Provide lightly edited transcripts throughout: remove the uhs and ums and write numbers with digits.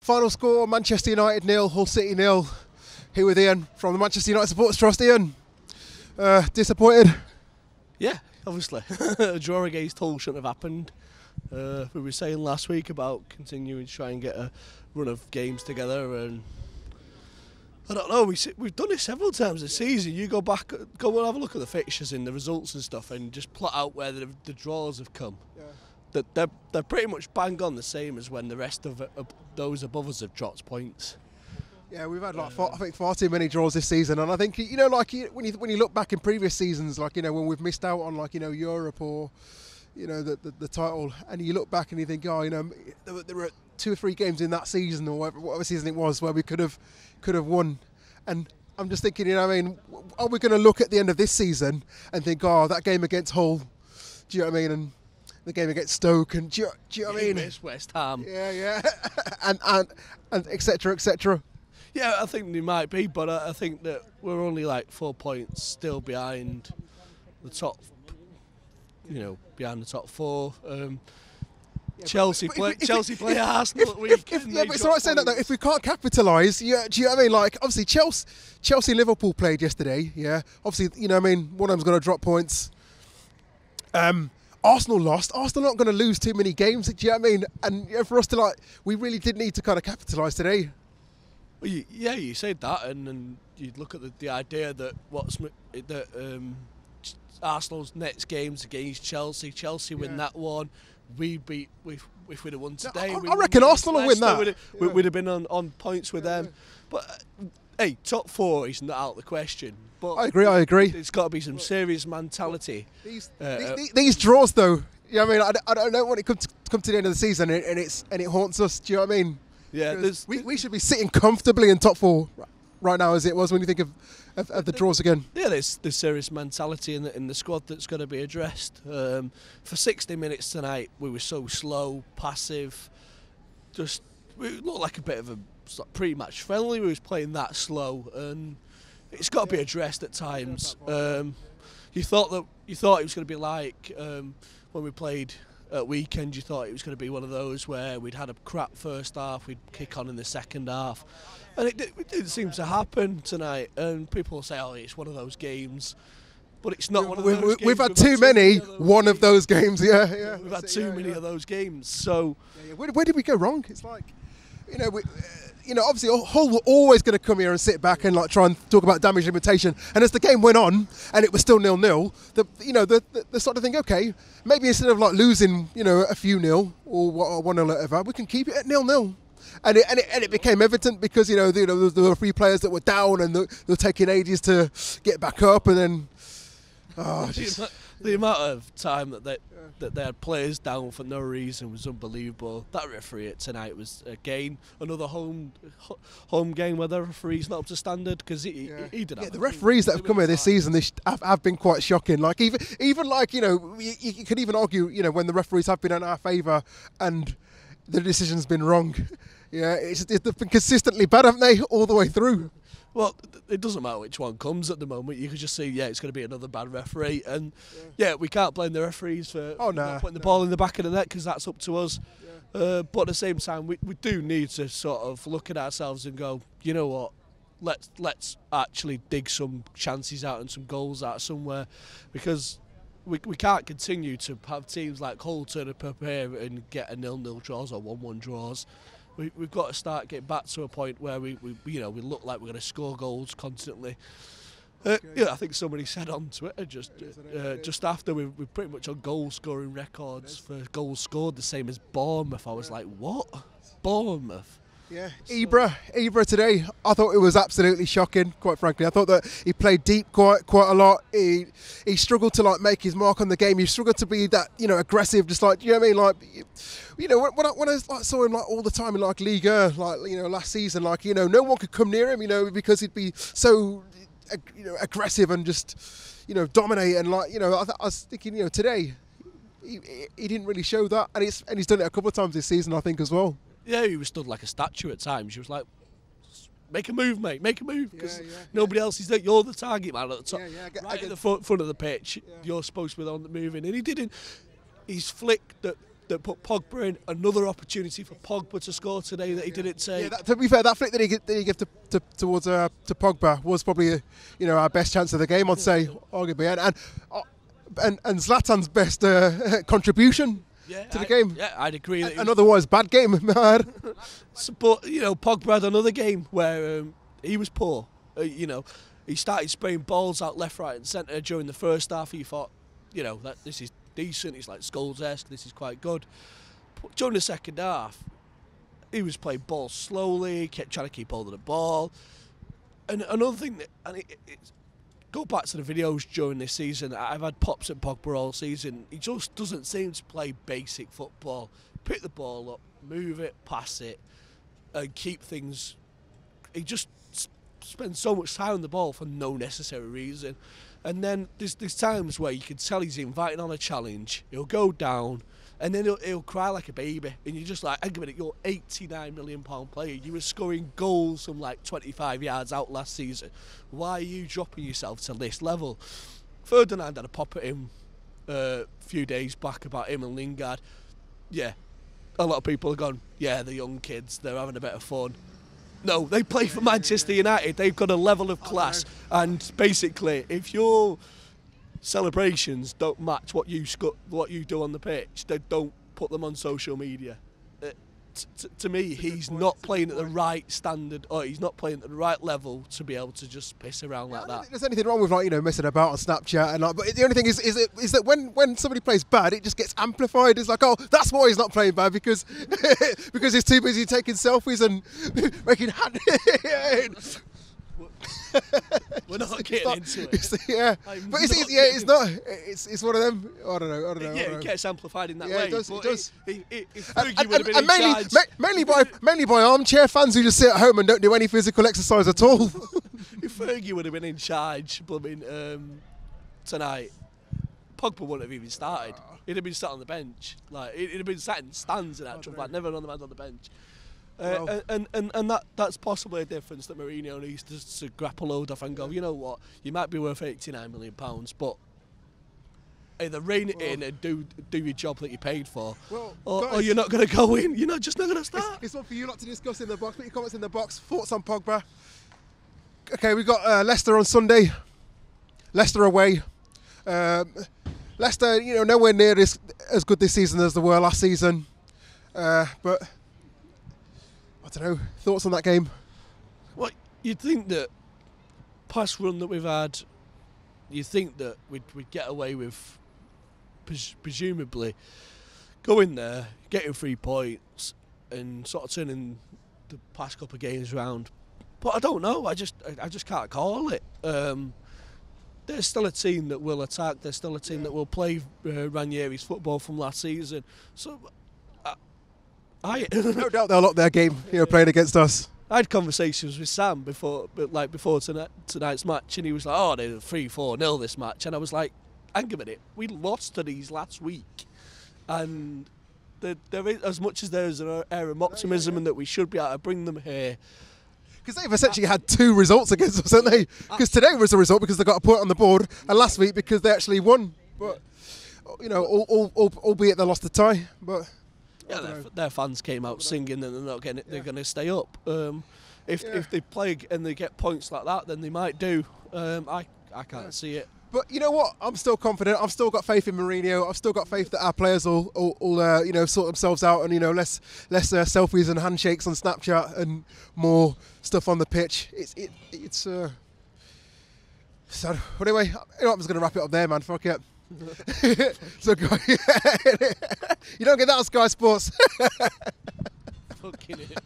Final score, Manchester United 0, Hull City 0. Here with Ian from the Manchester United Supporters Trust. Ian, disappointed? Yeah, obviously. A draw against Hull shouldn't have happened. We were saying last week about continuing to try and get a run of games together, and I don't know, we've done it several times this season. You go back, go and have a look at the fixtures and the results and stuff, and just plot out where the draws have come. Yeah. They're pretty much bang on the same as when the rest of those above us have dropped points. Yeah, we've had I think far too many draws this season, and I think when you look back in previous seasons, when we've missed out on Europe or the title, and you look back and you think, there were 2 or 3 games in that season or whatever season it was where we could have won, and I'm just thinking, are we going to look at the end of this season and think, that game against Hull, do you know what I mean, and the game against Stoke, and do you know what I mean? West Ham. Yeah, and etc. etc. Yeah, I think they might be, but I think that we're only like 4 points still behind the top. Behind the top 4. Chelsea play Arsenal at weekend. But it's all right saying that though. If we can't capitalise, do you know what I mean? Obviously Chelsea and Liverpool played yesterday. Yeah, obviously one of them's going to drop points. Arsenal lost. Arsenal not going to lose too many games. Do you know what I mean? And for us to we really did need to kind of capitalise today. Well, you said that, and you'd look at the idea that Arsenal's next games against Chelsea win that one. If we'd have won today, I reckon Arsenal will win that. We'd have been on points with them. But hey, top 4 is not out of the question. But I agree. It's got to be some serious mentality. These draws, though, I don't know when it come to the end of the season and it haunts us. Do you know what I mean? Yeah, we should be sitting comfortably in top 4 right now, as it was when you think of the draws again. Yeah, there's serious mentality in the squad that's got to be addressed. For 60 minutes tonight, we were so slow, passive. We looked like a bit of a pre-match friendly. We was playing that slow, and it's got to be addressed at times. You thought it was going to be like when we played at weekend. You thought it was going to be one of those where we'd had a crap first half, we'd kick on in the second half. And it didn't seem to happen tonight. And people say, it's one of those games. But it's not one of those games. We've had too many of those games, yeah. We've had too many of those games. So Where did we go wrong? It's like, obviously Hull were always going to come here and sit back and try and talk about damage limitation. And as the game went on and it was still 0-0, the sort of thing, okay, maybe instead of losing, a few 0 or 1-0 whatever, we can keep it at 0-0. And it became evident because there were a few players that were down and they were taking ages to get back up, and then the amount of time that they had players down for no reason was unbelievable. That referee tonight was again another home game where the referee's not up to standard, because he did. Yeah, the referees that have come here this season have been quite shocking. Even you could even argue when the referees have been in our favour and the decision's been wrong. Yeah, they've been consistently bad, haven't they, all the way through? Well, it doesn't matter which one comes at the moment. You can just see, it's going to be another bad referee. And, we can't blame the referees for not putting the ball in the back of the net, because that's up to us. Yeah. But at the same time, we do need to sort of look at ourselves and go, you know what, let's actually dig some chances out and some goals out somewhere, because we can't continue to have teams like Hull turn up here and get a 0-0 draws or 1-1 draws. We've got to start getting back to a point where we look like we're going to score goals constantly. I think somebody said on Twitter just after we're pretty much on goal scoring records for goals scored, the same as Bournemouth. I was like, what? Bournemouth? Yeah, Ibra today, I thought it was absolutely shocking, quite frankly. I thought that he played deep quite a lot. He struggled to make his mark on the game. He struggled to be that aggressive, just you know what I mean. When I saw him all the time in Liga, last season, no one could come near him, because he'd be so aggressive and just dominate. And I was thinking, today he didn't really show that, and he's done it a couple of times this season, I think, as well. Yeah, he was stood like a statue at times. She was like, make a move, mate, make a move, because nobody else is there. You're the target man at the top, at the front of the pitch. Yeah. You're supposed to be the one moving, and he didn't. His flick that that put Pogba in. Another opportunity for Pogba to score today that he didn't take. Yeah, to be fair, that flick that he gave towards to Pogba was probably our best chance of the game, I'd say, arguably, and Zlatan's best contribution to the game. Yeah, I'd agree. An otherwise bad game. But Pogba had another game where he was poor. He started spraying balls out left, right, and centre during the first half. He thought, that this is decent. It's like Scholes-esque. This is quite good. But during the second half, he was playing balls slowly. Kept trying to keep hold of the ball. And another thing, go back to the videos during this season. I've had pops at Pogba all season. He just doesn't seem to play basic football. Pick the ball up, move it, pass it, and keep things. He just spends so much time on the ball for no necessary reason. And then there's times where you can tell he's inviting on a challenge. He'll go down, and then he'll cry like a baby. And you're just like, hang on a minute, you're £89 million player. You were scoring goals from like 25 yards out last season. Why are you dropping yourself to this level? Ferdinand had a pop at him a few days back about him and Lingard. Yeah, a lot of people have gone, yeah, the young kids, they're having a bit of fun. No, they play for Manchester United. They've got a level of class. And basically, if your celebrations don't match what you do on the pitch, they don't put them on social media. To me, he's not playing at the right standard, or he's not playing at the right level to be able to just piss around like that. I don't think there's anything wrong with messing about on Snapchat and but the only thing is that when somebody plays bad, it just gets amplified. It's like, oh, that's why he's not playing bad, because because he's too busy taking selfies and making hand. We're not getting into it. But it's not. It's one of them. I don't know. Yeah, it gets amplified in that way. It does. And mainly by armchair fans who just sit at home and don't do any physical exercise at all. If Fergie would have been in charge, tonight, Pogba wouldn't have even started. He'd have been sat on the bench. He'd have been sat in stands in actual fact, never another man on the bench. And that's possibly a difference that Mourinho needs to grapple load off and go, you know what, you might be worth £89 million, but either rein it in and do your job that you paid for, or you're not going to go in. You're just not going to start. It's one for you lot to discuss in the box. Put your comments in the box. Thoughts on Pogba? Okay, we've got Leicester on Sunday. Leicester away. Leicester, nowhere near as good this season as they were last season, but I don't know. Thoughts on that game? Well, you'd think that past run that we've had, you'd think that we'd get away with presumably going there, getting 3 points, and sort of turning the past couple of games around. But I don't know. I just can't call it. They're still a team that will attack. They're still a team that will play Ranieri's football from last season. So. No doubt they'll lock their game, playing against us. I had conversations with Sam before tonight's match, and he was like, "Oh, they're 3-4-0 this match," and I was like, "Hang a minute, we lost to these last week, and there is, as much as there's an air of optimism and that we should be able to bring them here." Because they've essentially had 2 results against us, haven't they? Because today was a result because they got a point on the board, and last week because they actually won. But albeit they lost the tie, but. Yeah, their fans came out singing and they're not getting it. They're going to stay up. If they play and they get points like that, then they might do. I can't see it. But you know what? I'm still confident. I've still got faith in Mourinho. I've still got faith that our players will sort themselves out, and less selfies and handshakes on Snapchat and more stuff on the pitch. It's so anyway, I'm just going to wrap it up there, man. Fuck it. So you don't get that on Sky Sports. Fucking it.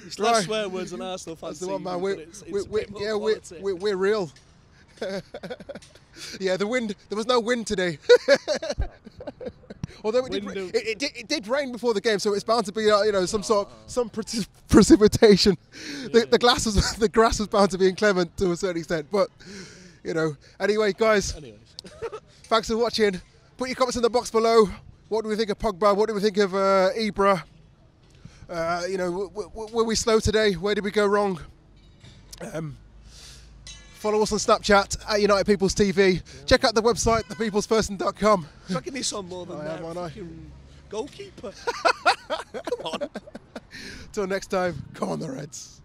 It's less swear words than Arsenal fans. That's the one, man. We're real. Yeah, the wind. There was no wind today. Although it did rain before the game, so it's bound to be some precipitation. Yeah. The grass was bound to be inclement to a certain extent, but anyway, guys. Thanks for watching. Put your comments in the box below. What do we think of Pogba? What do we think of Ibra? Were we slow today? Where did we go wrong? Follow us on Snapchat at United People's TV. Yeah. Check out the website, thepeoplesperson.com. Fucking this on more than that. Fucking goalkeeper. Come on. Till next time, come on the Reds.